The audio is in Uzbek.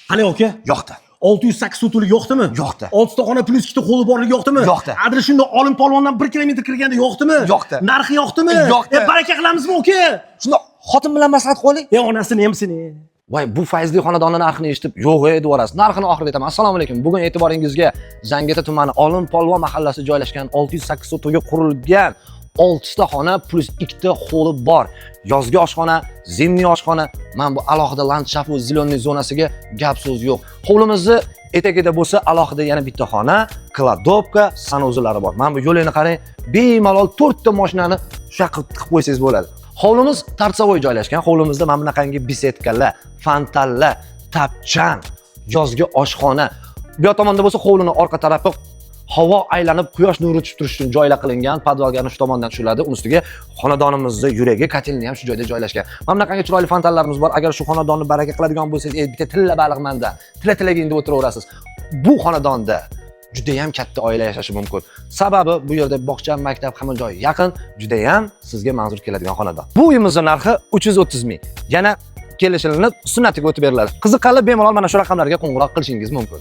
Qani aka? Yo'qdi. 608 sotuli yo'qdimi? Yo'qdi. 6 ta xona plus 2 ta qo'li borligi yo'qdimi? Yo'qdi. Adri shunda olim polvondan 1 kilometr kirganda yo'qdimi? Yo'qdi. Narxi yo'qdimi? Yo'qdi. Baraka qilamizmi aka? Shunda xotin bilan maslahat qo'ying. Onasini ham seni. Voy, bu Fayzli xonadonni narxini eshitib, yo'q edi orasi. Narxini oxirida aytaman. Assalomu alaykum. Bugun e'tiboringizga Zangeta tumani Olim Polvon mahallasi joylashgan 608 sotuga qurilgan 6 ta xona plus 2 ta holi bor. Yozgi oshxona, zimniy oshxona. Men bu alohida landshaft va zilonniy zonasiga gap so'z yo'q. Hovlimizni etagida bo'lsa alohida yana bitta xona, kladovka, sanuzlari bor. Men bu yo'lini qarang, bemalol 4 ta mashinani shu yoqqa tiqib qo'ysangiz bo'ladi. Hovlimiz tartsovoy joylashgan. Hovlimizda mana bunaqangi bisetkalar, fontanlar, tapchan, yozgi oshxona. Bu yoq tomonda bo'lsa hovlining orqa tarafi havo aylanib quyosh nuri tushib turish uchun joylar qilingan. Podvalga shu tomondan tushiladi. Uning ustiga xonadonimizning yuragi, kotelni ham shu joyda joylashgan. Mana bunaqangi chiroyli fontanlarimiz bor. Agar shu xonadonni baraka qiladigan bo'lsangiz, bitta tilla baliq manda, tila-tilaga endi o'tiraverasiz. Bu xonadonda juda ham katta oila yashashi mumkin. Sababi bu yerda bog'cha, maktab, hamma joy yaqin, juda ham sizga manzur keladigan xonadon. Bu uyimizning narxi 330 ming. Yana kelishilinib sunnatiga o'tib beriladi. Qiziqarli bemalol mana shu raqamlarga qo'ng'iroq qilishingiz mumkin.